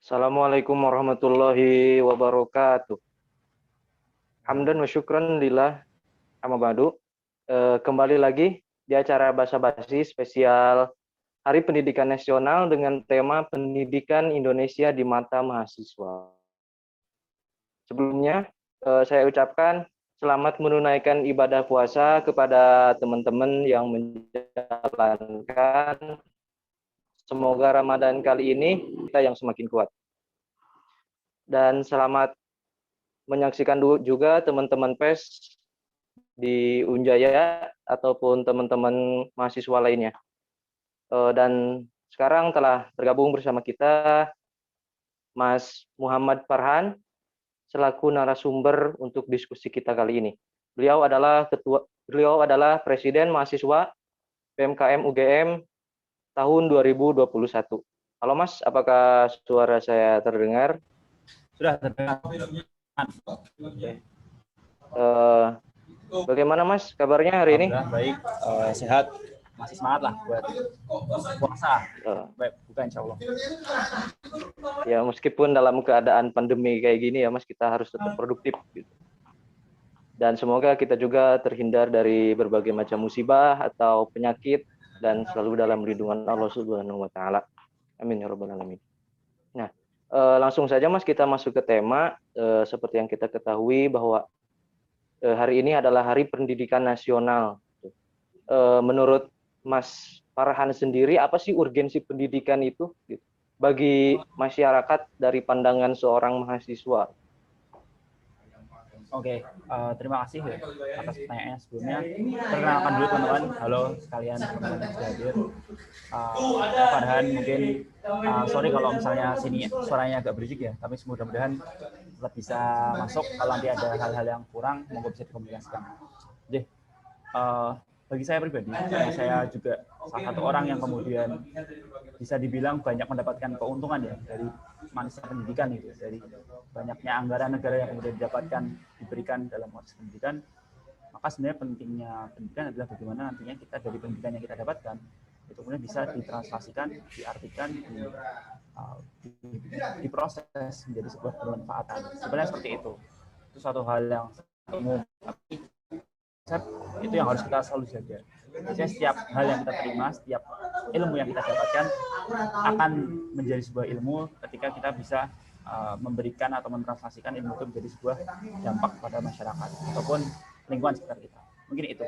Assalamualaikum warahmatullahi wabarakatuh. Hamdan wa syukran lillah amma ba'du. Kembali lagi di acara Basa Basi spesial Hari Pendidikan Nasional dengan tema Pendidikan Indonesia di Mata Mahasiswa. Sebelumnya saya ucapkan selamat menunaikan ibadah puasa kepada teman-teman yang menjalankan. Semoga Ramadan kali ini kita yang semakin kuat. Dan selamat menyaksikan juga teman-teman PES di Unjaya ataupun teman-teman mahasiswa lainnya. Dan sekarang telah bergabung bersama kita Mas Muhammad Farhan selaku narasumber untuk diskusi kita kali ini. Beliau adalah Presiden Mahasiswa PMKM UGM tahun 2021. Halo Mas, apakah suara saya terdengar? Sudah terdengar. Oke. Bagaimana Mas kabarnya hari ini? Baik, sehat, masih semangat lah buat puasa. Baik, bukan insya Allah. Ya meskipun dalam keadaan pandemi kayak gini ya Mas, kita harus tetap produktif gitu. Dan semoga kita juga terhindar dari berbagai macam musibah atau penyakit dan selalu dalam lindungan Allah Subhanahu wa taala. Amin ya rabbal alamin. Nah, langsung saja Mas kita masuk ke tema. Seperti yang kita ketahui bahwa hari ini adalah Hari Pendidikan Nasional. Menurut Mas Farhan sendiri, apa sih urgensi pendidikan itu bagi masyarakat dari pandangan seorang mahasiswa? Oke, terima kasih ya atas pertanyaannya sebelumnya. Perkenalkan dulu teman-teman, halo sekalian teman-teman yang sudah hadir. Saya Farhan, mungkin sorry kalau misalnya sini suaranya agak berisik ya, tapi mudah-mudahan tetap bisa masuk. Kalau nanti ada hal-hal yang kurang, monggo bisa dikomunikasikan. Jadi, bagi saya pribadi, karena saya juga salah satu orang yang kemudian bisa dibilang banyak mendapatkan keuntungan ya dari manisnya pendidikan itu, dari banyaknya anggaran negara yang kemudian diberikan dalam konteks pendidikan, maka sebenarnya pentingnya pendidikan adalah bagaimana nantinya kita dari pendidikan yang kita dapatkan itu kemudian bisa ditranslasikan, diartikan, diproses menjadi sebuah bermanfaatan. Sebenarnya seperti itu. Itu suatu hal yang umum, tapi itu yang harus kita selalu jaga. Jadi setiap hal yang kita terima, setiap ilmu yang kita dapatkan akan menjadi sebuah ilmu ketika kita bisa memberikan atau mentranslasikan ilmu itu menjadi sebuah dampak pada masyarakat ataupun lingkungan sekitar kita. Mungkin itu.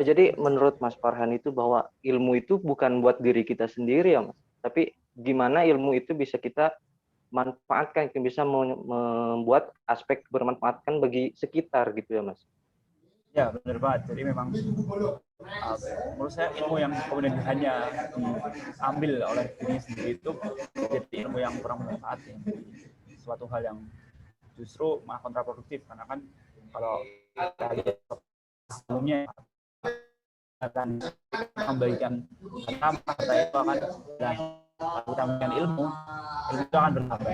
Jadi menurut Mas Farhan itu bahwa ilmu itu bukan buat diri kita sendiri ya Mas, tapi gimana ilmu itu bisa kita manfaatkan, bisa membuat aspek bermanfaatkan bagi sekitar gitu ya Mas. Ya benar banget. Jadi memang menurut saya ilmu yang kemudian hanya diambil oleh diri sendiri itu jadi ilmu yang kurang bermanfaat ya. Suatu hal yang justru malah kontraproduktif karena kan kalau kita lihat sebelumnya akan memberikan harta itu akan dan kita memberikan ilmu itu akan bertambah.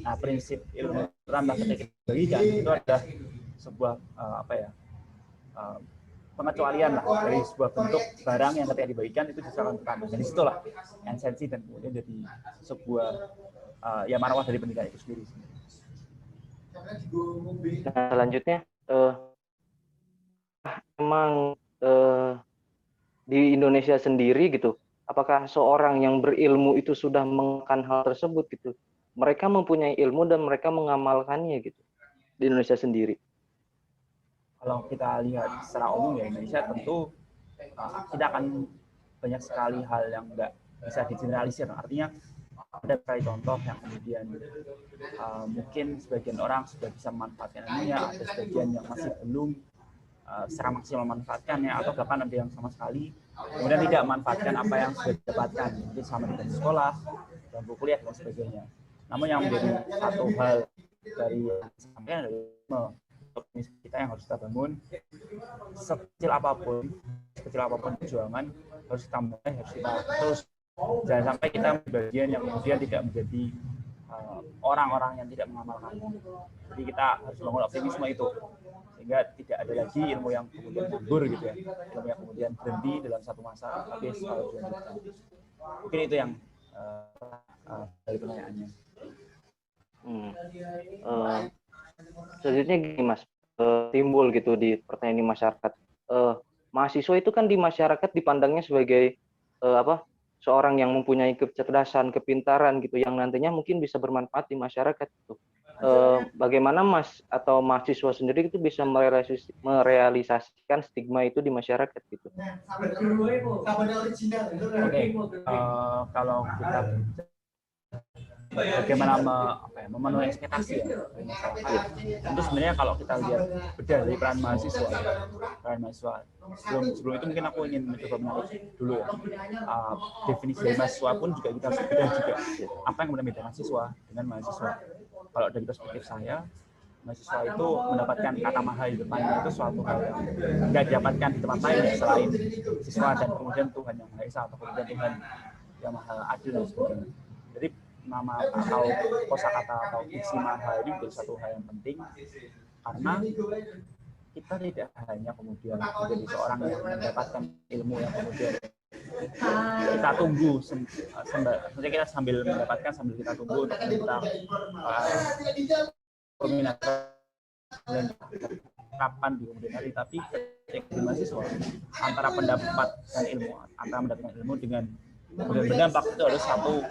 Nah prinsip ilmu bertambah ketika kita bagikan itu adalah sebuah pengecualian lah dari sebuah bentuk barang yang ketika dibagikan itu bisa akan bertambah. Jadi situlah esensi dan kemudian jadi sebuah ya marwah dari pendidikan itu sendiri. Nah selanjutnya memang di Indonesia sendiri gitu, apakah seorang yang berilmu itu sudah mengakan hal tersebut gitu? Mereka mempunyai ilmu dan mereka mengamalkannya gitu di Indonesia sendiri. Kalau kita lihat secara umum ya Indonesia tentu kita akan banyak sekali hal yang nggak bisa digeneralisir. Artinya ada sekali contoh yang kemudian mungkin sebagian orang sudah bisa memanfaatkan ilmunya, ada sebagian yang masih belum secara maksimal memanfaatkannya, atau bahkan ada yang sama sekali kemudian tidak memanfaatkan apa yang sudah didapatkan mungkin selama di sekolah, bangku kuliah dan sebagainya. Namun yang menjadi satu hal dari sampaian adalah kita yang harus kita bangun sekecil apapun perjuangan harus kita mulai, harus kita terus, jangan sampai kita bagian yang kemudian tidak menjadi orang-orang yang tidak mengamalkan. Jadi kita harus bangun optimisme itu sehingga tidak ada lagi ilmu yang kemudian nganggur gitu ya, ilmu yang kemudian berhenti dalam satu masa tapi selalu dilanjutkan. Mungkin itu yang dari pertanyaannya. Selanjutnya gini Mas, timbul gitu di pertanyaan di masyarakat. Mahasiswa itu kan di masyarakat dipandangnya sebagai seorang yang mempunyai kecerdasan, kepintaran gitu, yang nantinya mungkin bisa bermanfaat di masyarakat gitu. Bagaimana Mas atau mahasiswa sendiri itu bisa merealisasikan stigma itu di masyarakat gitu? Kalau kita bagaimana memenuhi ekspektasi ya dari masyarakat. Tentu sebenarnya kalau kita lihat beda dari peran mahasiswa sebelum itu mungkin aku ingin mencoba menarik dulu ya definisi dari mahasiswa pun juga kita harus bedah juga apa yang kemudian beda mahasiswa dengan mahasiswa. Kalau dari perspektif saya, mahasiswa itu mendapatkan kata mahal di depannya itu suatu hal yang nggak didapatkan di tempat lain selain siswa dan kemudian Tuhan yang Maha Esa atau kemudian Tuhan yang Maha Adil dan sebagainya. Jadi nama atau kosakata atau diksi mahal ini menjadi satu hal yang penting karena kita tidak hanya kemudian menjadi seorang yang mendapatkan ilmu yang kemudian kita tunggu kita sambil mendapatkan sambil kita tunggu untuk kita dan kapan di kemudian hari, tapi ketika mahasiswa antara mendapatkan ilmu dengan kemudian berdampak itu harus satu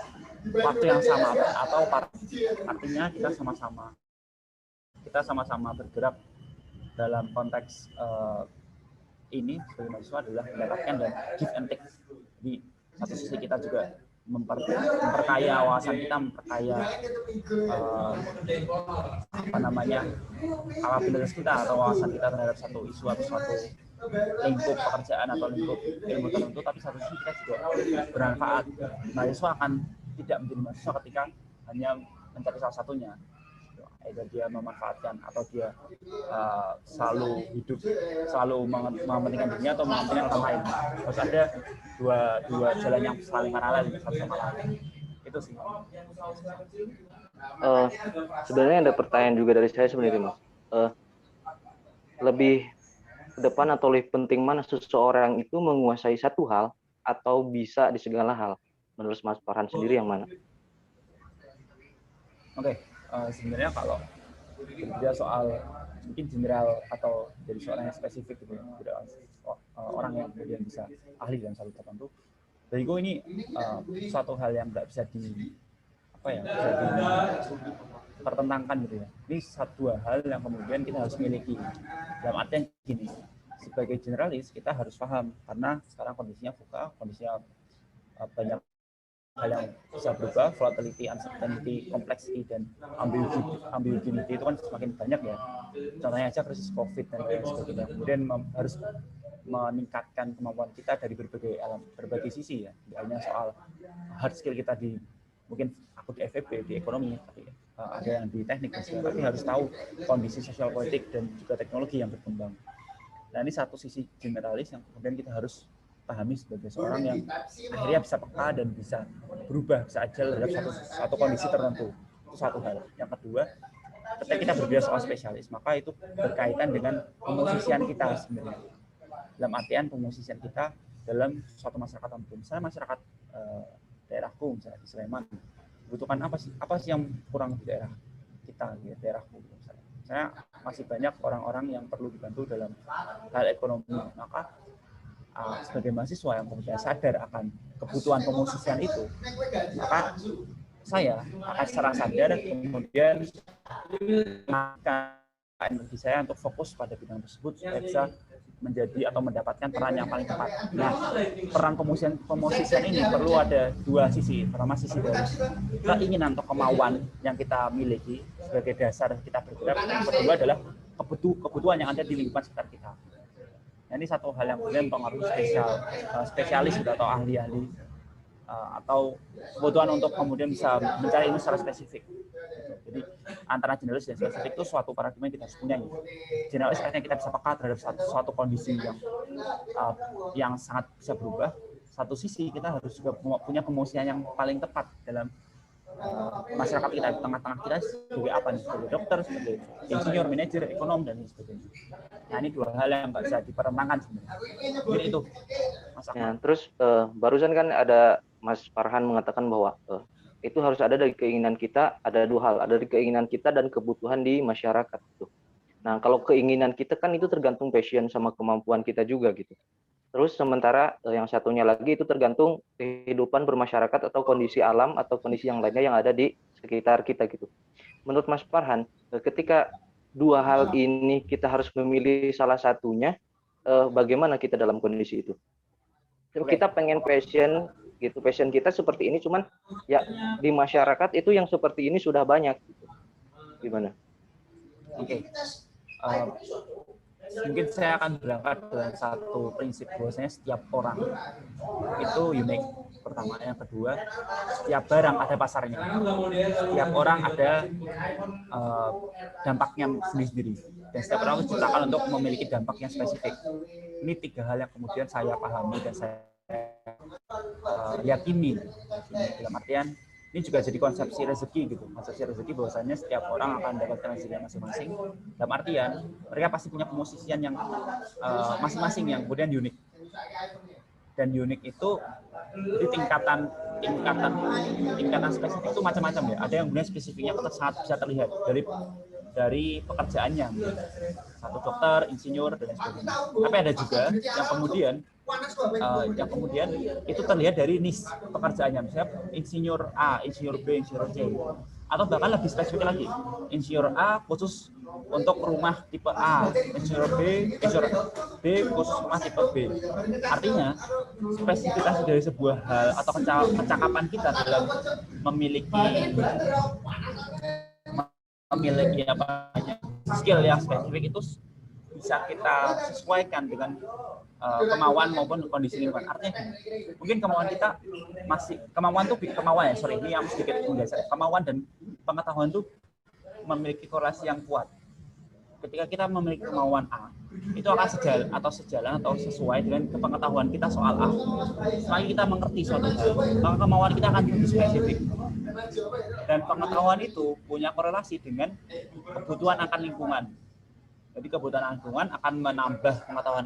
waktu yang sama atau artinya kita sama-sama bergerak dalam konteks ini sebagai mahasiswa adalah mendapatkan dan give and take. Di satu sisi kita juga memperkaya wawasan kita, memperkaya kapabilitas kita atau wawasan kita terhadap satu isu atau suatu lingkup pekerjaan atau lingkup ilmu tertentu, tapi satu sisi kita juga bermanfaat. Mahasiswa akan tidak menjadi mahasiswa ketika hanya mencari salah satunya. Either dia memanfaatkan atau dia selalu mementingkan dirinya atau mementingkan orang lain. Harus ada dua jalan yang saling paralel satu sama lain. Itu sih. Sebenarnya ada pertanyaan juga dari saya sebenarnya Mas. Lebih ke depan atau lebih penting mana seseorang itu menguasai satu hal atau bisa di segala hal? Menurut Mas Farhan sendiri yang mana? Oke. Sebenarnya kalau berbicara soal mungkin general atau dari seorang yang spesifik gitu, orang yang kemudian bisa ahli dalam satu tertentu, bariku ini suatu hal yang nggak bisa dipertentangkan gitu ya. Ini dua hal yang kemudian kita harus miliki. Dalam artian gini, sebagai generalis kita harus paham karena sekarang kondisinya VUCA, kondisinya banyak hal yang bisa berubah, volatility, uncertainty, complexity, dan ambiguity itu kan semakin banyak ya. Contohnya aja krisis COVID dan lain sebagainya. Kemudian harus meningkatkan kemampuan kita dari berbagai sisi ya. Tidak hanya soal hard skill kita mungkin aku di FEB, di ekonomi, tapi ada yang di teknik, tapi harus tahu kondisi sosial politik dan juga teknologi yang berkembang. Nah ini satu sisi generalis yang kemudian kita harus pahami sebagai seorang yang akhirnya bisa peka dan bisa berubah, bisa agile terhadap satu kondisi tertentu. Itu satu hal. Yang kedua, ketika kita berbicara soal spesialis, maka itu berkaitan dengan pemosisian kita sebenarnya. Dalam artian pemosisian kita dalam suatu masyarakat tertentu. Misalnya masyarakat daerahku, misalnya di Sleman, butuhkan apa sih yang kurang di daerah kita, di daerahku. Misalnya masih banyak orang-orang yang perlu dibantu dalam hal ekonomi, maka sebagai mahasiswa yang kemudian sadar akan kebutuhan pemosisian itu, maka saya akan secara sadar kemudian menggunakan energi saya untuk fokus pada bidang tersebut supaya bisa menjadi atau mendapatkan peran yang paling tepat. Nah, peran pemosisian ini perlu ada dua sisi. Pertama sisi dari keinginan atau kemauan yang kita miliki sebagai dasar kita bergerak. Yang kedua adalah kebutuhan yang ada di lingkungan sekitar kita. Nah, ini satu hal yang kemudian mempengaruhi spesialis atau ahli-ahli atau kebutuhan untuk kemudian bisa mencari ilmu secara spesifik. Jadi antara generalis dan spesifik itu suatu paradigma yang kita harus punya. Generalis artinya kita bisa peka terhadap suatu kondisi yang sangat bisa berubah. Satu sisi kita harus juga punya pemosisian yang paling tepat dalam masyarakat kita, di tengah-tengah kita sebagai apa nih? Sebagai dokter, sebagai insinyur, manajer, ekonom, dan sebagainya. Nah ini dua hal yang nggak bisa dipertentangkan sebenarnya. Jadi itu. Terus barusan kan ada Mas Farhan mengatakan bahwa itu harus ada dari keinginan kita, ada dua hal, ada dari keinginan kita dan kebutuhan di masyarakat gitu. Nah, kalau keinginan kita kan itu tergantung passion sama kemampuan kita juga gitu. Terus sementara yang satunya lagi itu tergantung kehidupan bermasyarakat atau kondisi alam atau kondisi yang lainnya yang ada di sekitar kita gitu. Menurut Mas Farhan, ketika dua hal ini kita harus memilih salah satunya, bagaimana kita dalam kondisi itu? Kita pengen passion gitu, passion kita seperti ini, cuman ya di masyarakat itu yang seperti ini sudah banyak gitu. Gimana? Oke. Mungkin saya akan berangkat dengan satu prinsip bahwasanya setiap orang itu unik. Pertama, yang kedua, setiap barang ada pasarnya. Setiap orang ada dampaknya sendiri-sendiri. Dan setiap orang diciptakan untuk memiliki dampak yang spesifik. Ini tiga hal yang kemudian saya pahami dan saya yakini. Dalam artian, ini juga jadi konsepsi rezeki gitu. Konsepsi rezeki bahwasanya setiap orang akan mendapatkan rezekinya masing-masing. Dalam artian, mereka pasti punya pemosisian yang masing-masing yang kemudian unik. Dan unik itu di tingkatan spesifik itu macam-macam ya. Ada yang kemudian spesifiknya sangat bisa terlihat dari pekerjaannya, satu dokter, insinyur dan lain sebagainya. Tapi ada juga yang kemudian itu terlihat dari niche pekerjaannya, misalnya insinyur A, insinyur B, insinyur C, atau bahkan lebih spesifik lagi, insinyur A khusus untuk rumah tipe A, insinyur B khusus rumah tipe B. Artinya spesifikasi dari sebuah hal atau kecakapan kita dalam memiliki skill yang spesifik itu bisa kita sesuaikan dengan kemauan maupun kondisi lingkungan. Artinya gini, mungkin kemauan kita ini yang sedikit menggeser. Kemauan dan pengetahuan itu memiliki korelasi yang kuat. Ketika kita memiliki kemauan A, itu akan sejalan atau sesuai dengan pengetahuan kita soal A. Selain kita mengerti suatu hal, maka kemauan kita akan lebih spesifik. Dan pengetahuan itu punya korelasi dengan kebutuhan akan lingkungan. Jadi kebutuhan lingkungan akan menambah pengetahuan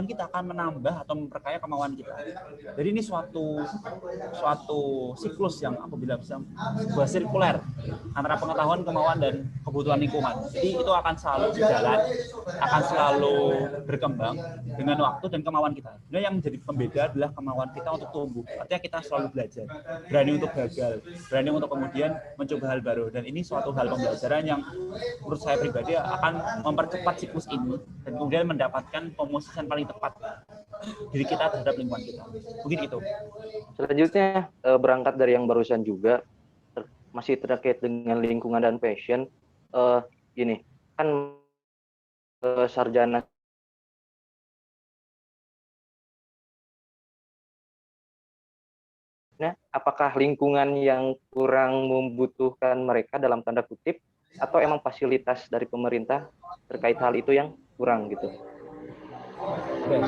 kita akan menambah atau memperkaya kemauan kita. Jadi ini suatu siklus yang apabila bisa sebuah sirkuler antara pengetahuan, kemauan, dan kebutuhan lingkungan. Jadi itu akan selalu sejalan, akan selalu berkembang dengan waktu dan kemauan kita. Nah, yang menjadi pembeda adalah kemauan kita untuk tumbuh. Artinya kita selalu belajar, berani untuk gagal, berani untuk kemudian mencoba hal baru. Dan ini suatu hal pembelajaran yang menurut saya pribadi akan mempercepat siklus ini dan kemudian mendapatkan pemosisian paling tepat diri kita terhadap lingkungan kita. Mungkin itu. Selanjutnya berangkat dari yang barusan juga masih terkait dengan lingkungan dan passion. Gini, kan sarjana apakah lingkungan yang kurang membutuhkan mereka dalam tanda kutip atau emang fasilitas dari pemerintah terkait hal itu yang kurang gitu? Oke.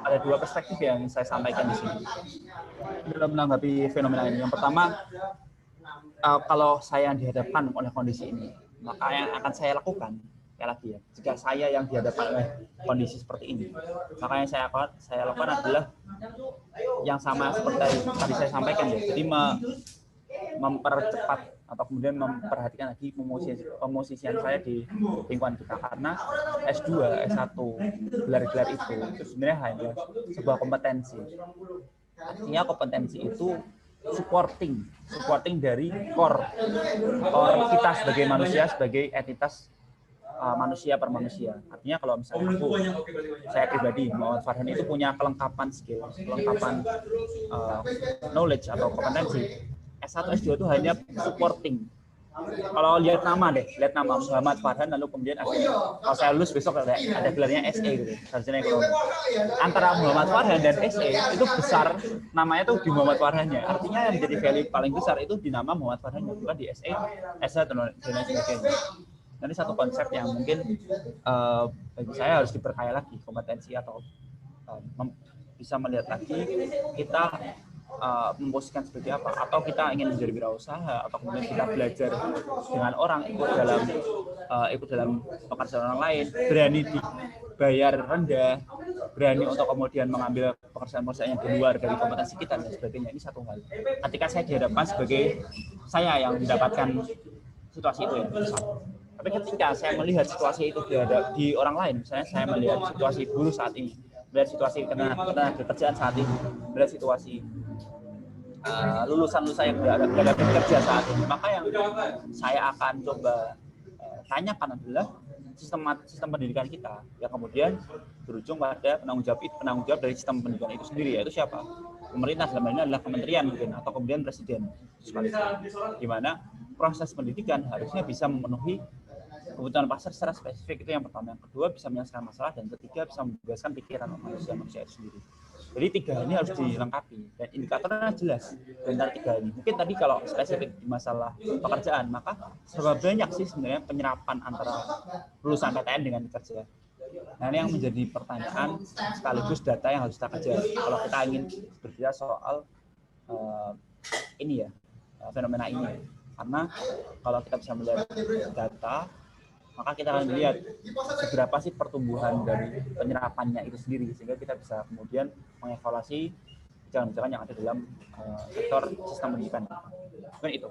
Ada dua perspektif yang saya sampaikan di sini dalam menanggapi fenomena ini. Yang pertama, kalau saya dihadapkan oleh kondisi ini, maka yang akan saya lakukan, jika saya yang dihadapkan oleh kondisi seperti ini, maka yang saya lakukan adalah yang sama seperti tadi saya sampaikan ya. Jadi mempercepat atau kemudian memperhatikan lagi pemosisian saya di lingkungan kita, karena S2, S1, gelar-gelar itu sebenarnya hanya sebuah kompetensi. Artinya kompetensi itu supporting dari core kita sebagai manusia, sebagai entitas manusia per manusia. Artinya kalau misalnya saya pribadi, Muhammad Farhan itu punya kelengkapan skill, kelengkapan knowledge atau kompetensi. S1, S2 itu hanya supporting. Kalau lihat nama Muhammad Farhan, lalu kemudian kalau saya lulus besok ada gelarnya SE gitu, sarjana ekonomi. Antara Muhammad Farhan dan SE itu besar, namanya tuh di Muhammad Farhannya. Artinya yang menjadi value paling besar itu di nama Muhammad Farhannya, bukan di SE, S1 dan lain sebagainya. Ini satu konsep yang mungkin bagi saya harus diperkaya lagi kompetensi atau bisa melihat lagi kita memposisikan seperti apa, atau kita ingin menjadi wirausaha, atau kemudian kita belajar dengan orang, ikut dalam pekerjaan orang lain, berani dibayar rendah, berani untuk kemudian mengambil pekerjaan-pekerjaan yang di luar dari kompetensi kita dan sebagainya. Ini satu hal. Ketika saya dihadapkan sebagai saya yang mendapatkan situasi itu ya, tapi ketika saya melihat situasi itu di orang lain, misalnya saya melihat situasi buruh saat ini, melihat situasi tenaga kerjaan saat ini, melihat situasi lulusan yang berada bekerja saat ini, maka yang saya akan coba tanyakan adalah sistem pendidikan kita yang kemudian berujung pada penanggung jawab dari sistem pendidikan itu sendiri, yaitu siapa? Pemerintah, dalam hal ini adalah kementerian mungkin, atau kemudian presiden, di mana proses pendidikan harusnya bisa memenuhi kebutuhan pasar secara spesifik. Itu yang pertama. Yang kedua, bisa menyelesaikan masalah, dan ketiga, bisa membebaskan pikiran manusia itu sendiri. Jadi tiga ini harus dilengkapi, dan indikatornya jelas di antara tiga ini. Mungkin tadi kalau spesifik di masalah pekerjaan, maka serba banyak sih sebenarnya penyerapan antara lulusan PTN dengan kerja. Nah, ini yang menjadi pertanyaan sekaligus data yang harus kita kejar kalau kita ingin berbicara soal ini ya, fenomena ini. Karena kalau kita bisa melihat data, maka kita akan melihat seberapa sih pertumbuhan dari penyerapannya itu sendiri, sehingga kita bisa kemudian mengevaluasi kebijakan-kebijakan yang ada dalam sektor sistem pendidikan. Mungkin itu.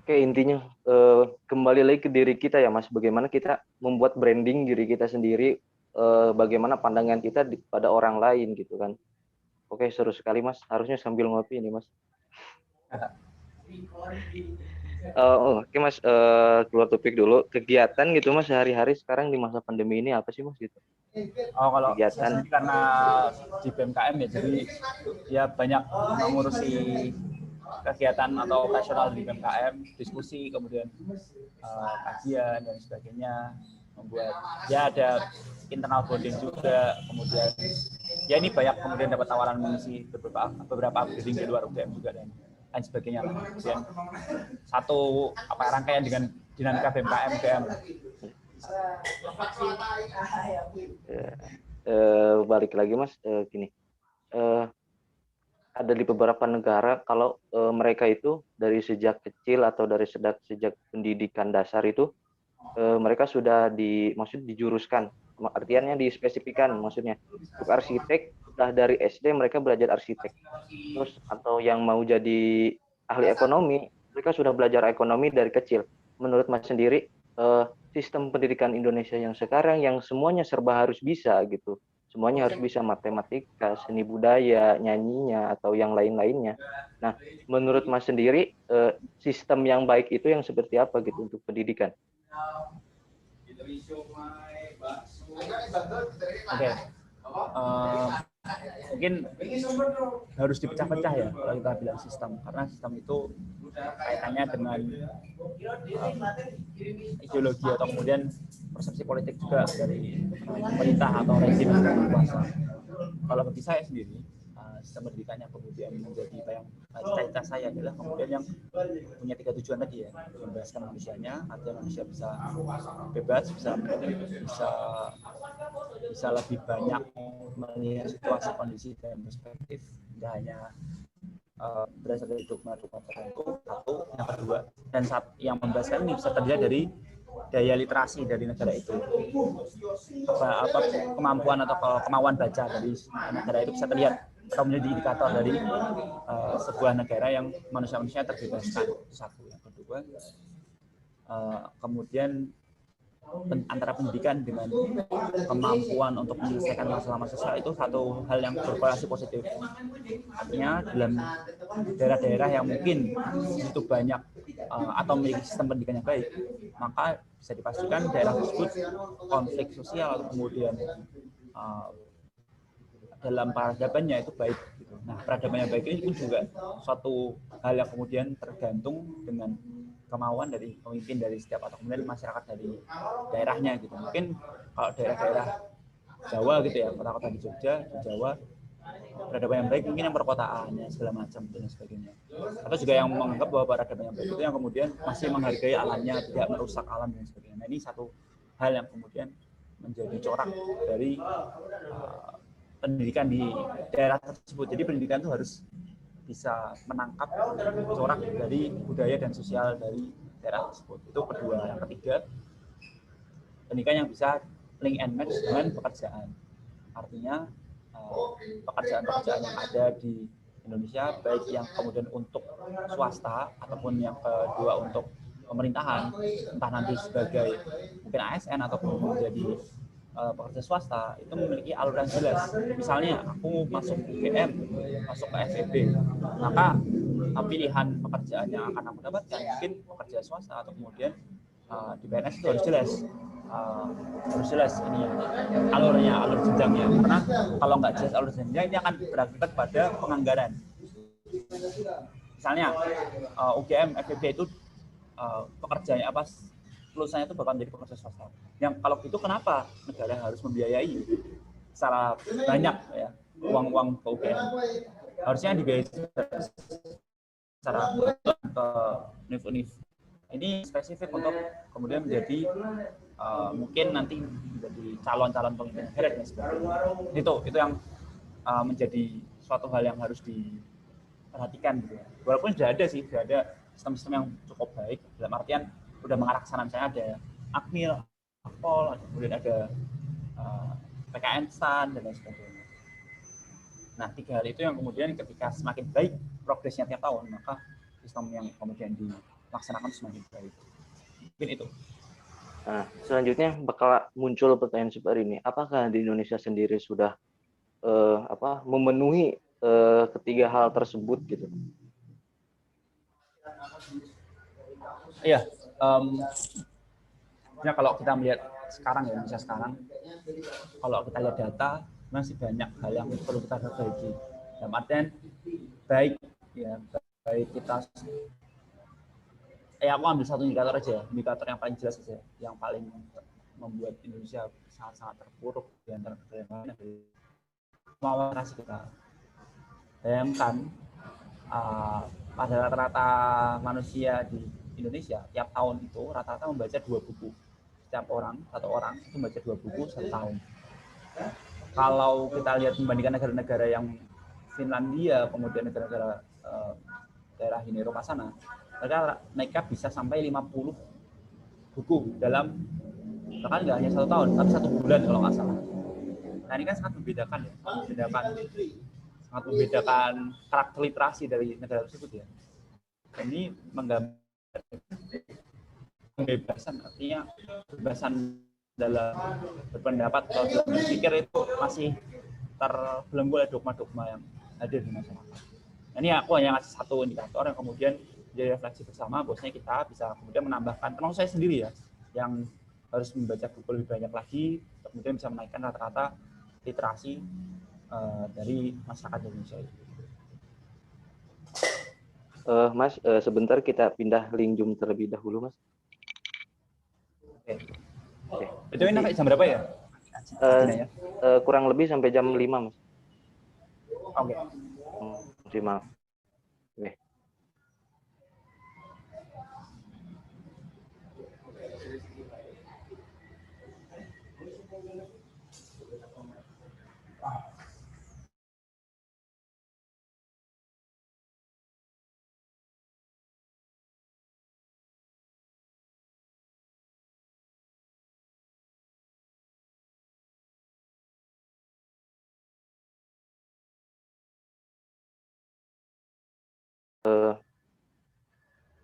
Oke, intinya kembali lagi ke diri kita ya Mas, bagaimana kita membuat branding diri kita sendiri, bagaimana pandangan kita pada orang lain gitu kan. Oke, seru sekali Mas, harusnya sambil ngopi ini Mas. Oke Mas, keluar topik dulu. Kegiatan gitu Mas sehari-hari sekarang di masa pandemi ini apa sih Mas gitu? Kalau kegiatan karena di BMKM ya, jadi ya banyak mengurusi kegiatan atau operasional di BMKM, diskusi, kemudian kajian dan sebagainya, membuat ya ada internal bonding juga, kemudian ya ini banyak kemudian dapat tawaran mengisi beberapa upgrading di luar UGM juga dan lain sebagainya. Kemudian satu rangkaian dengan dinamika BMKM UGM. Balik lagi Mas, gini, ada di beberapa negara kalau mereka itu dari sejak kecil atau dari sejak pendidikan dasar itu mereka sudah dijuruskan, artinya dispesifikan, maksudnya untuk arsitek sudah dari SD mereka belajar arsitek, terus atau yang mau jadi ahli ekonomi mereka sudah belajar ekonomi dari kecil. Menurut Mas sendiri, sistem pendidikan Indonesia yang sekarang yang semuanya serba harus bisa gitu, semuanya harus bisa matematika, seni budaya, nyanyinya atau yang lain-lainnya. Nah, menurut Mas sendiri sistem yang baik itu yang seperti apa gitu untuk pendidikan? Oke. Mungkin harus dipecah-pecah ya kalau kita bilang sistem, karena sistem itu kaitannya dengan ideologi atau kemudian persepsi politik juga dari pemerintah atau rezim yang berkuasa. Kalau bagi saya sendiri, sistem pendidikan yang kemudian menjadi cita-cita saya adalah kemudian yang punya 3 tujuan tadi ya, membebaskan manusianya, artinya manusia bisa bebas, bisa lebih banyak melihat situasi, kondisi dan perspektif, tidak hanya berdasarkan dogma-dogma tertentu. Satu, yang kedua, dan yang membebaskan ini bisa terlihat dari daya literasi dari negara itu, apa kemampuan atau kemauan baca dari negara itu bisa terlihat atau menjadi indikator dari sebuah negara yang manusia-manusia terbebaskan. Satu. Yang kedua, kemudian antara pendidikan dengan kemampuan untuk menyelesaikan masalah-masalah sosial itu satu hal yang berkorelasi positif. Artinya dalam daerah-daerah yang mungkin itu banyak atau memiliki sistem pendidikan yang baik, maka bisa dipastikan daerah tersebut konflik sosial atau kemudian dalam peradabannya itu baik. Nah, peradaban yang baik ini pun juga suatu hal yang kemudian tergantung dengan kemauan dari pemimpin dari setiap atau kemudian masyarakat dari daerahnya gitu. Mungkin kalau daerah-daerah Jawa gitu ya, kota-kota di Jogja, di Jawa, peradaban yang baik mungkin yang perkotaannya segala macam dan sebagainya. Atau juga yang menganggap bahwa peradaban yang baik itu yang kemudian masih menghargai alamnya, tidak merusak alam dan sebagainya. Nah, ini satu hal yang kemudian menjadi corak dari pendidikan di daerah tersebut. Jadi pendidikan itu harus bisa menangkap corak dari budaya dan sosial dari daerah tersebut. Itu kedua. Yang ketiga, pendidikan yang bisa link and match dengan pekerjaan. Artinya pekerjaan-pekerjaan yang ada di Indonesia, baik yang kemudian untuk swasta ataupun yang kedua untuk pemerintahan, entah nanti sebagai mungkin ASN ataupun menjadi pekerja swasta, itu memiliki alur yang jelas. Misalnya aku masuk UGM, masuk ke FEB, maka pilihan pekerjaan yang akan aku dapatkan mungkin pekerja swasta atau kemudian di PNS itu harus jelas ini alurnya, alur jenjangnya, karena kalau nggak jelas alur jenjangnya ini akan berakibat pada penganggaran. Misalnya UGM, FEB itu pekerjaannya apa, lulusannya itu bakal menjadi pekerja swasta. Yang kalau gitu kenapa negara harus membiayai secara banyak ya uang ke UGM? Harusnya dibiayai secara ke univ-univ. Ini spesifik untuk kemudian menjadi mungkin nanti menjadi calon-calon pemimpin negara dan sebagainya. Itu yang menjadi suatu hal yang harus diperhatikan gitu ya. Walaupun sudah ada sistem-sistem yang cukup baik dalam artian sudah mengarah ke sana, misalnya ada Akmil, Akpol, kemudian ada PKN STAN dan lain sebagainya. Nah, 3 hal itu yang kemudian ketika semakin baik progresnya tiap tahun, maka sistem yang kemudian dilaksanakan semakin baik. Mungkin itu. Nah, selanjutnya bakal muncul pertanyaan seperti ini. Apakah di Indonesia sendiri sudah memenuhi ketiga hal tersebut gitu? Iya. Ya kalau kita melihat sekarang ya, Indonesia sekarang, kalau kita lihat data, masih banyak hal yang perlu kita perbaiki. Dalam artian baik kita aku ambil satu indikator aja, indikator yang paling jelas aja, yang paling membuat Indonesia sangat-sangat terpuruk di antara negara yang lain adalah kemampuan literasi kita. Bayangkan pada rata-rata manusia di Indonesia tiap tahun itu rata-rata membaca 2 buku. Satu orang itu membaca 2 buku satu tahun. Kalau kita lihat membandingkan negara-negara yang Finlandia, kemudian negara-negara daerah Eropa sana, mereka bisa sampai 50 buku dalam bahkan nggak hanya 1 tahun, tapi 1 bulan kalau nggak salah. Nah ini kan sangat membedakan ya, sangat membedakan karakter literasi dari negara tersebut ya. Ini menggambarkan kebebasan, artinya kebebasan dalam berpendapat atau berpikir itu masih terbelenggu oleh dogma-dogma yang hadir di masyarakat. Nah, ini aku hanya ngasih satu indikator yang kemudian jadi refleksi bersama, bahwasanya kita bisa kemudian menambahkan, termasuk saya sendiri ya, yang harus membaca buku lebih banyak lagi, kemudian bisa menaikkan rata-rata literasi dari masyarakat Indonesia. Mas, sebentar kita pindah link Zoom terlebih dahulu, Mas. Oke. Itu ini sampai jam berapa ya? Kurang lebih sampai jam 5, Mas. Oke. Terima. Oke.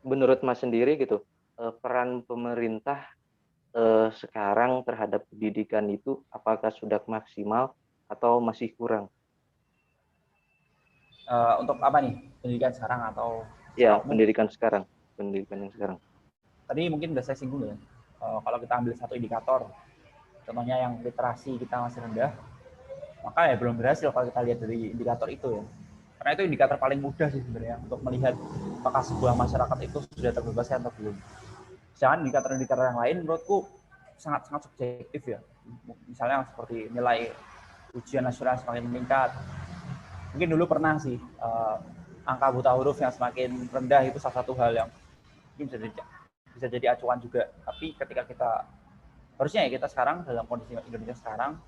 Menurut Mas sendiri gitu, peran pemerintah sekarang terhadap pendidikan itu apakah sudah maksimal atau masih kurang? Untuk apa nih? Pendidikan sekarang atau? Ya, pendidikan sekarang, pendidikan yang sekarang. Tadi mungkin sudah saya singgung ya. Kalau kita ambil satu indikator, contohnya yang literasi kita masih rendah, maka ya belum berhasil kalau kita lihat dari indikator itu ya. Karena itu indikator paling mudah sih sebenarnya untuk melihat apakah sebuah masyarakat itu sudah terbebaskan atau belum. Jangan indikator-indikator yang lain menurutku sangat-sangat subjektif ya. Misalnya seperti nilai ujian nasional semakin meningkat. Mungkin dulu pernah sih angka buta huruf yang semakin rendah itu salah satu hal yang mungkin bisa jadi acuan juga. Tapi ketika kita harusnya ya kita sekarang dalam kondisi Indonesia sekarang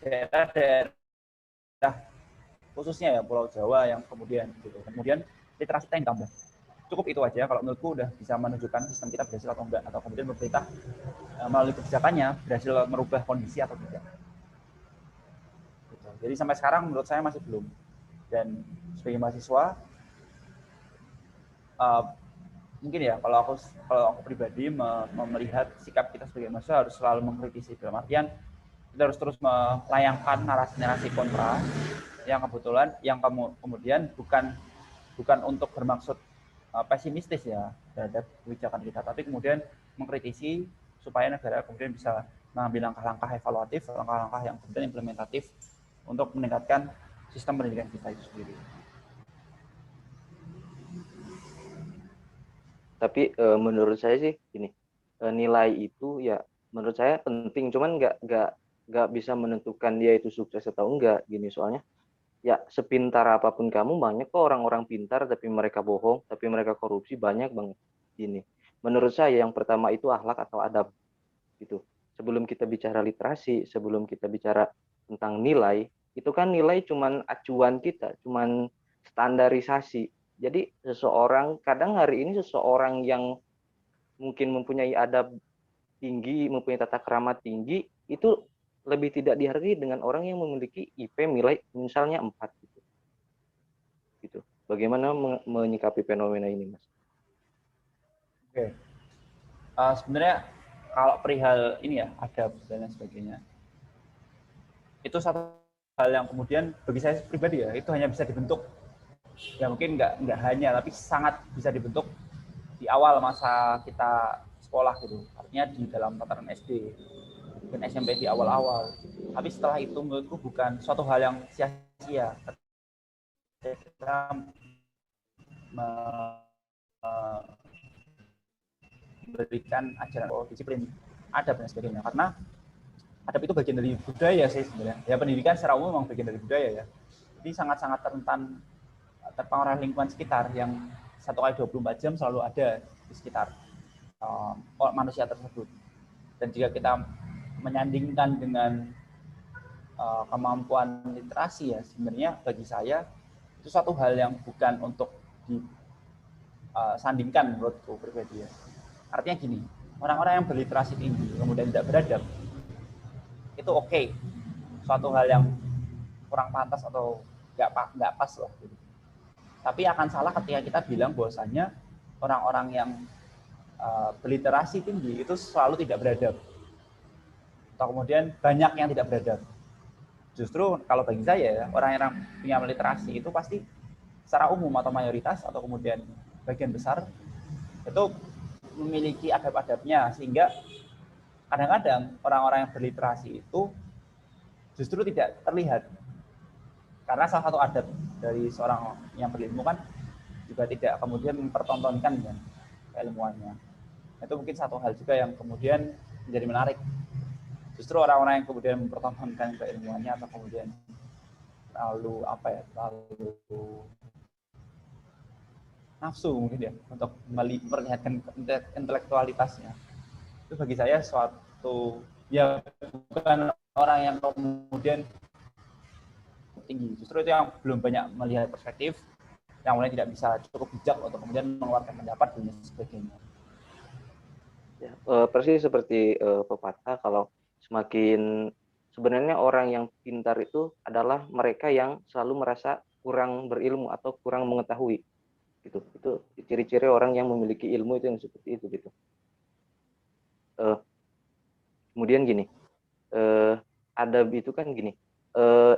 daerah khususnya ya Pulau Jawa yang kemudian literasi kita yang tambah. cukup itu aja kalau menurutku udah bisa menunjukkan sistem kita berhasil atau enggak, atau kemudian pemerintah melalui kebijakannya berhasil merubah kondisi atau tidak. Gitu. Jadi sampai sekarang menurut saya masih belum. Dan sebagai mahasiswa, mungkin ya kalau aku pribadi melihat sikap kita sebagai mahasiswa harus selalu mengkritisi, dalam artian kita harus terus melayangkan narasi-narasi kontra yang kebetulan yang kemudian bukan untuk bermaksud pesimistis ya terhadap kebijakan kita, tapi kemudian mengkritisi supaya negara kemudian bisa mengambil langkah-langkah evaluatif, langkah-langkah yang kemudian implementatif untuk meningkatkan sistem pendidikan kita itu sendiri. Tapi menurut saya sih gini, nilai itu ya menurut saya penting, cuman nggak bisa menentukan dia itu sukses atau enggak gini, soalnya ya sepintar apapun kamu, banyak kok orang-orang pintar tapi mereka bohong, tapi mereka korupsi, banyak banget gini. Menurut saya yang pertama itu akhlak atau adab gitu. Sebelum kita bicara literasi, sebelum kita bicara tentang nilai, itu kan nilai cuman acuan kita, cuman standarisasi. Jadi seseorang, kadang hari ini seseorang yang mungkin mempunyai adab tinggi, mempunyai tata krama tinggi, itu lebih tidak dihargai dengan orang yang memiliki IP nilai misalnya 4 gitu. Gitu. Bagaimana menyikapi fenomena ini, Mas? Oke. Sebenarnya kalau perihal ini ya, adab dan lain sebagainya, itu satu hal yang kemudian bagi saya pribadi ya, itu hanya bisa dibentuk, ya mungkin nggak hanya, tapi sangat bisa dibentuk di awal masa kita sekolah gitu, artinya di dalam tataran SD dan SMP di awal-awal. Tapi setelah itu menurutku bukan suatu hal yang sia-sia kita memberikan ajaran disiplin, adab dan sebagainya, karena adab itu bagian dari budaya sih sebenarnya. Ya pendidikan secara umum memang bagian dari budaya ya. Jadi sangat-sangat rentan terpengaruh lingkungan sekitar yang 1x24 jam selalu ada di sekitar manusia tersebut. Dan jika kita menyandingkan dengan kemampuan literasi ya, sebenarnya bagi saya itu satu hal yang bukan untuk disandingkan menurutku pribadi ya. Artinya gini, orang-orang yang berliterasi tinggi kemudian tidak beradab, itu oke, suatu hal yang kurang pantas atau nggak pas lah gitu. Tapi akan salah ketika kita bilang bahwasanya orang-orang yang berliterasi tinggi itu selalu tidak beradab, atau kemudian banyak yang tidak beradab. Justru kalau bagi saya orang yang punya literasi itu pasti secara umum atau mayoritas atau kemudian bagian besar itu memiliki adab-adabnya, sehingga kadang-kadang orang-orang yang berliterasi itu justru tidak terlihat. Karena salah satu adab dari seorang yang berilmu kan juga tidak kemudian mempertontonkan ya, keilmuannya. Itu mungkin satu hal juga yang kemudian menjadi menarik. Justru orang-orang yang kemudian mempertontonkan keilmuannya atau kemudian terlalu nafsu mungkin ya untuk memperlihatkan intelektualitasnya, itu bagi saya suatu ya bukan orang yang kemudian tinggi, justru itu yang belum banyak melihat perspektif, yang mulai tidak bisa cukup bijak untuk kemudian mengeluarkan pendapat dan sebagainya. Ya, persis seperti pepatah, kalau sebenarnya orang yang pintar itu adalah mereka yang selalu merasa kurang berilmu atau kurang mengetahui gitu. Itu ciri-ciri orang yang memiliki ilmu itu yang seperti itu gitu. Kemudian gini, adab itu kan gini,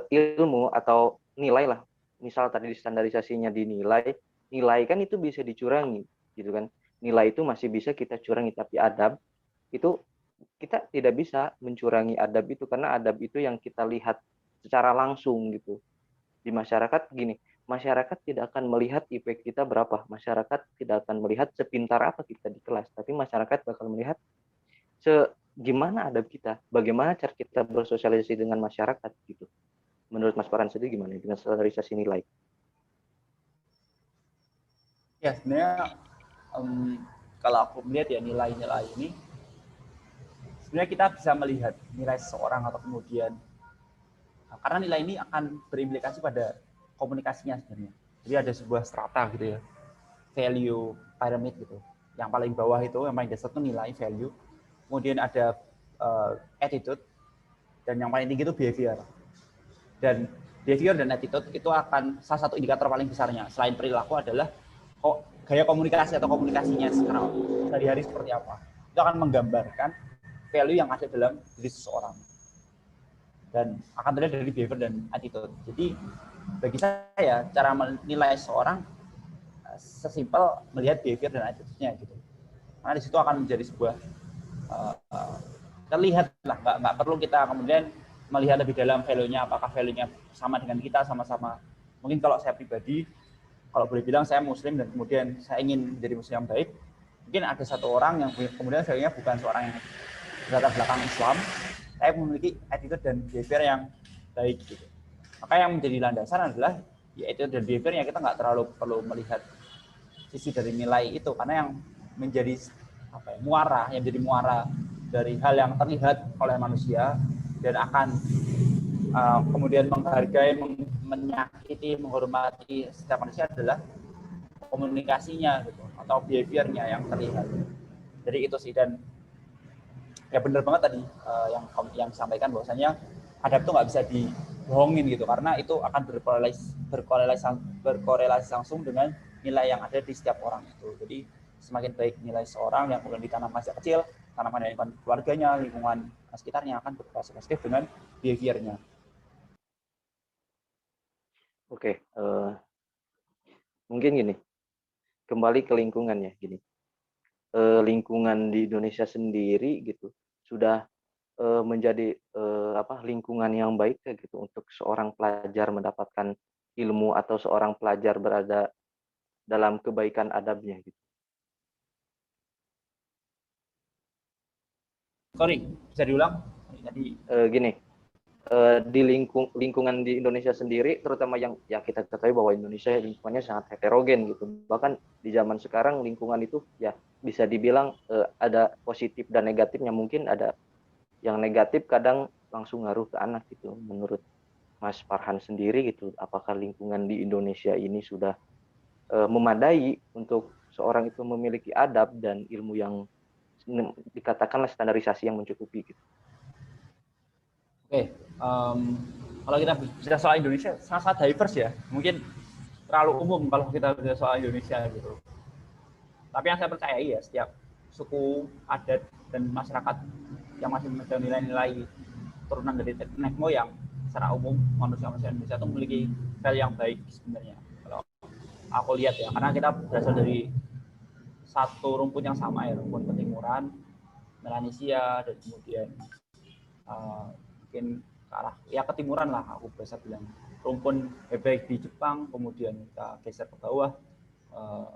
ilmu atau nilai lah, misal tadi standarisasinya dinilai, nilai kan itu bisa dicurangi gitu kan, nilai itu masih bisa kita curangi, tapi adab itu kita tidak bisa mencurangi adab itu, karena adab itu yang kita lihat secara langsung gitu. Di masyarakat gini, masyarakat tidak akan melihat IP kita berapa, masyarakat tidak akan melihat sepintar apa kita di kelas, tapi masyarakat bakal melihat gimana adab kita, bagaimana cara kita bersosialisasi dengan masyarakat gitu. Menurut Mas Farhan sendiri gimana dengan standarisasi nilai? Ya sebenarnya kalau aku melihat ya nilai-nilai ini, sebenarnya kita bisa melihat nilai seseorang atau kemudian karena nilai ini akan berimplikasi pada komunikasinya sebenarnya. Jadi ada sebuah strata gitu ya. value pyramid gitu. Yang paling bawah itu, yang paling dasar itu nilai value. Kemudian ada attitude, dan yang paling tinggi itu behavior. Dan behavior dan attitude itu akan salah satu indikator paling besarnya selain perilaku adalah gaya komunikasi atau komunikasinya sekarang sehari-hari seperti apa. Itu akan menggambarkan value yang ada dalam diri seseorang. Dan akan terlihat dari behavior dan attitude. Jadi bagi saya cara menilai seseorang sesimpel melihat behavior dan attitude-nya gitu. Karena di situ akan menjadi sebuah terlihat lah, nggak perlu kita kemudian melihat lebih dalam value-nya, apakah value-nya sama dengan kita, sama-sama. Mungkin kalau saya pribadi, kalau boleh bilang saya muslim dan kemudian saya ingin menjadi muslim yang baik, mungkin ada satu orang yang kemudian value-nya bukan seorang yang berlatar belakang Islam, saya memiliki attitude dan behavior yang baik gitu. Maka yang menjadi landasan adalah ya attitude dan behavior-nya, kita nggak terlalu perlu melihat sisi dari nilai itu, karena yang menjadi muara, yang menjadi muara dari hal yang terlihat oleh manusia dan akan kemudian menghargai, menyakiti, menghormati setiap manusia adalah komunikasinya gitu, atau behavior-nya yang terlihat. Jadi itu sih, dan ya benar banget tadi yang disampaikan bahwasanya adab itu nggak bisa dibohongin gitu, karena itu akan berkorelasi langsung dengan nilai yang ada di setiap orang itu. Jadi semakin baik nilai seorang yang kemudian ditanam masa kecil, tanaman dari keluarganya, lingkungan sekitarnya akan berkorelasi positif dengan behavior-nya. Oke, mungkin gini, kembali ke lingkungannya gini. Lingkungan di Indonesia sendiri gitu sudah menjadi lingkungan yang baik gitu untuk seorang pelajar mendapatkan ilmu atau seorang pelajar berada dalam kebaikan adabnya gitu. Sorry, bisa diulang? Jadi Gini, di lingkungan di Indonesia sendiri, terutama yang ya kita ketahui bahwa Indonesia lingkungannya sangat heterogen gitu. Bahkan di zaman sekarang lingkungan itu ya bisa dibilang ada positif dan negatifnya. Mungkin ada yang negatif kadang langsung ngaruh ke anak gitu. Menurut Mas Farhan sendiri gitu, apakah lingkungan di Indonesia ini sudah memadai untuk seorang itu memiliki adab dan ilmu yang dikatakanlah standarisasi yang mencukupi gitu. Oke, kalau kita bicara soal Indonesia sangat diverse ya. Mungkin terlalu umum kalau kita bicara soal Indonesia gitu. Tapi yang saya percayai ya, setiap suku, adat, dan masyarakat yang masih memegang nilai-nilai turunan dari nenek moyang, secara umum manusia-manusia Indonesia itu memiliki value yang baik sebenarnya. Kalau aku lihat ya, karena kita berasal dari satu rumput yang sama ya, rumput ketimuran, Melanesia, dan kemudian mungkin ke arah ya ketimuran lah, aku biasa bilang rumpun baik di Jepang, kemudian kita geser ke bawah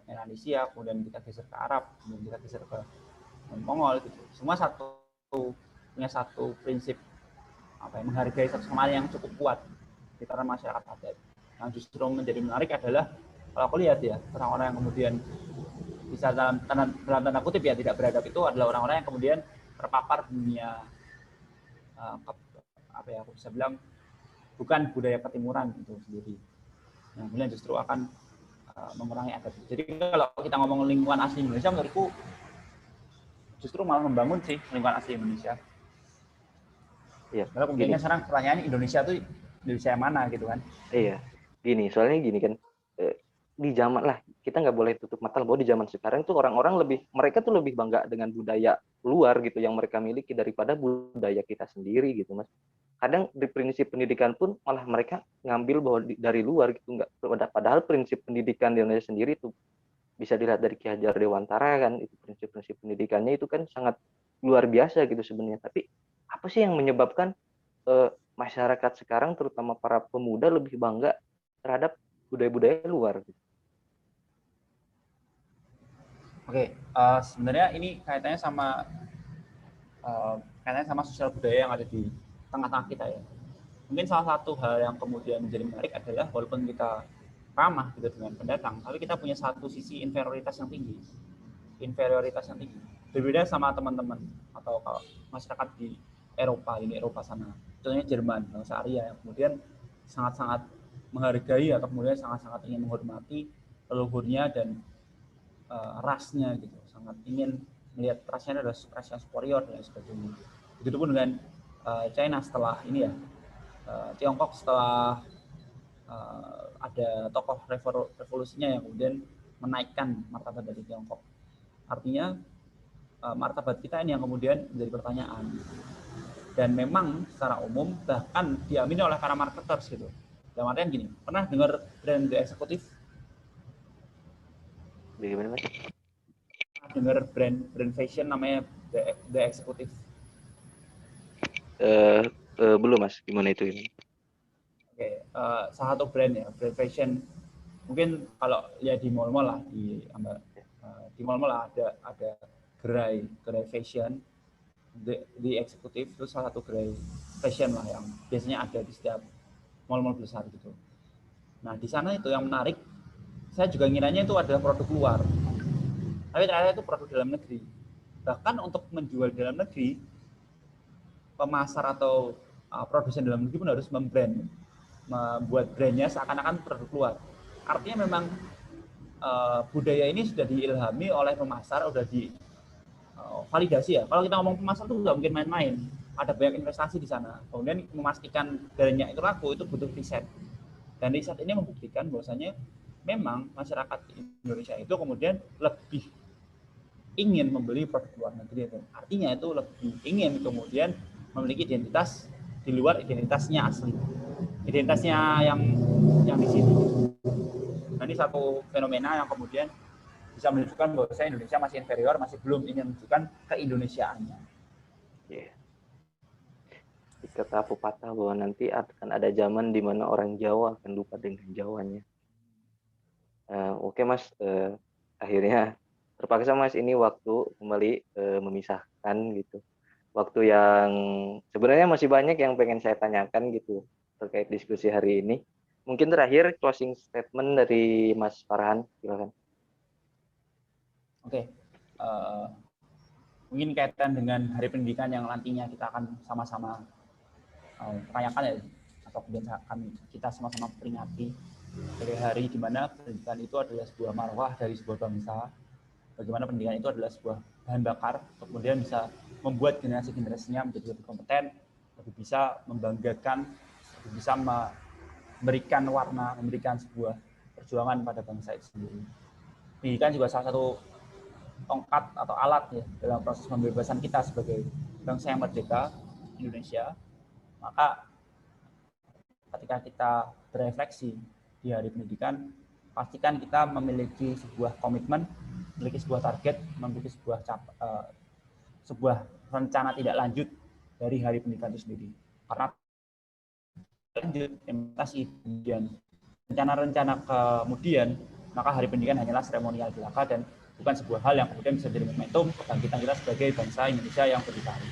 Melanesia, kemudian kita geser ke Arab, kemudian kita geser ke Mongol gitu. Semua punya satu prinsip menghargai satu sama lain yang cukup kuat di tengah masyarakat adat. Yang justru menjadi menarik adalah kalau aku lihat ya, orang-orang yang kemudian bisa dalam tanda kutip ya tidak beradab itu adalah orang-orang yang kemudian terpapar dunia aku bisa bilang bukan budaya ketimuran itu sendiri, yang kemudian justru akan mengurangi adab. Jadi kalau kita ngomong lingkungan asli Indonesia, menurutku justru malah membangun sih lingkungan asli Indonesia. Iya. Kalau kemudian sekarang pertanyaannya Indonesia itu Indonesia yang mana gitu kan? Iya, soalnya gini kan, di zaman lah kita nggak boleh tutup mata bahwa di zaman sekarang tuh orang-orang mereka tuh lebih bangga dengan budaya luar gitu yang mereka miliki daripada budaya kita sendiri gitu Mas. Kadang di prinsip pendidikan pun malah mereka ngambil bahwa dari luar gitu, nggak, padahal prinsip pendidikan di Indonesia sendiri itu bisa dilihat dari Ki Hajar Dewantara kan, itu prinsip-prinsip pendidikannya itu kan sangat luar biasa gitu sebenarnya. Tapi apa sih yang menyebabkan masyarakat sekarang terutama para pemuda lebih bangga terhadap budaya-budaya luar gitu? Oke, sebenarnya ini kaitannya sama sosial budaya yang ada di tengah-tengah kita ya. Mungkin salah satu hal yang kemudian menjadi menarik adalah walaupun kita ramah gitu dengan pendatang, tapi kita punya satu sisi inferioritas yang tinggi. Berbeda sama teman-teman atau masyarakat di Eropa sana. Contohnya Jerman, bangsa Arya yang kemudian sangat-sangat menghargai atau kemudian sangat-sangat ingin menghormati leluhurnya dan rasnya gitu, sangat ingin melihat rasnya adalah ras yang superior dan sebagainya. Begitupun dengan China setelah ini ya, Tiongkok setelah ada tokoh revolusinya yang kemudian menaikkan martabat dari Tiongkok. Artinya martabat kita ini yang kemudian menjadi pertanyaan. Dan memang secara umum bahkan diamini oleh para marketers gitu. Dalam artian gini, pernah dengar brand The Executive? Bagaimana Mas? Dengar brand fashion namanya The Executive? Belum Mas, gimana itu ini? Oke, salah satu brand ya, brand fashion. Mungkin kalau ya di mall-mall lah, di mall-mall lah ada gerai fashion. The Executive itu salah satu gerai fashion lah yang biasanya ada di setiap mall-mall besar gitu. Nah di sana itu yang menarik, saya juga ngiranya itu adalah produk luar, tapi ternyata itu produk dalam negeri. Bahkan untuk menjual dalam negeri, pemasar atau produsen dalam negeri pun harus membuat brandnya seakan-akan produk luar. Artinya memang budaya ini sudah diilhami oleh pemasar, sudah di validasi ya. Kalau kita ngomong pemasar itu nggak mungkin main-main. Ada banyak investasi di sana. Kemudian memastikan barangnya itu laku itu butuh riset. Dan riset ini membuktikan bahwasanya memang masyarakat Indonesia itu kemudian lebih ingin membeli produk luar negeri itu. Artinya itu lebih ingin kemudian memiliki identitas di luar identitasnya asli. Identitasnya yang di sini. Nah, ini satu fenomena yang kemudian bisa menunjukkan bahwa Indonesia masih inferior, masih belum ingin menunjukkan keindonesiaannya. Yeah. Kata pepatah bahwa nanti akan ada zaman di mana orang Jawa akan lupa dengan Jawanya. Oke Mas, akhirnya terpaksa Mas ini waktu kembali memisahkan gitu. Waktu yang sebenarnya masih banyak yang pengen saya tanyakan gitu terkait diskusi hari ini. Mungkin terakhir closing statement dari Mas Farhan, silakan. Oke, mungkin kaitan dengan Hari Pendidikan yang nantinya kita akan sama-sama rayakan ya, atau kemudian kita sama-sama peringati dari hari di mana pendidikan itu adalah sebuah marwah dari sebuah bangsa. Bagaimana pendidikan itu adalah sebuah bahan bakar, kemudian bisa membuat generasi-generasinya menjadi lebih kompeten, lebih bisa membanggakan, lebih bisa memberikan warna, memberikan sebuah perjuangan pada bangsa itu sendiri. Pendidikan juga salah satu tongkat atau alat ya dalam proses pembebasan kita sebagai bangsa yang merdeka Indonesia. Maka ketika kita berefleksi di Hari Pendidikan, pastikan kita memiliki sebuah komitmen, memiliki sebuah target, memiliki sebuah rencana tidak lanjut dari Hari Pendidikan itu sendiri. Karena lanjut implementasi kemudian rencana-rencana kemudian, maka Hari Pendidikan hanyalah seremonial belaka dan bukan sebuah hal yang kemudian bisa jadi momentum kebangkitan kita sebagai bangsa Indonesia yang berdikari.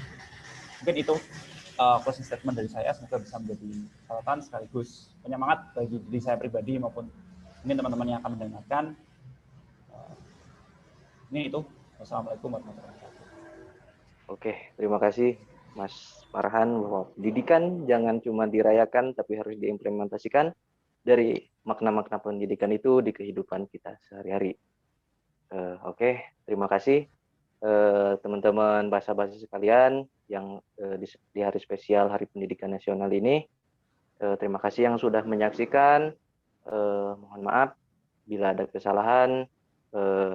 Mungkin itu closing statement dari saya, semoga bisa menjadi catatan sekaligus penyemangat bagi diri saya pribadi maupun mungkin teman-teman yang akan mendengarkan. Ini itu. Wassalamualaikum warahmatullahi wabarakatuh. Oke, terima kasih Mas Farhan bahwa pendidikan jangan cuma dirayakan tapi harus diimplementasikan dari makna-makna pendidikan itu di kehidupan kita sehari-hari. Oke, terima kasih teman-teman bahasa-bahasa sekalian yang di hari spesial Hari Pendidikan Nasional ini. Terima kasih yang sudah menyaksikan. Mohon maaf bila ada kesalahan.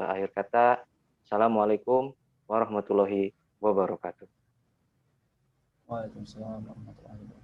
Akhir kata, Assalamualaikum warahmatullahi wabarakatuh. Waalaikumsalam warahmatullahi wabarakatuh.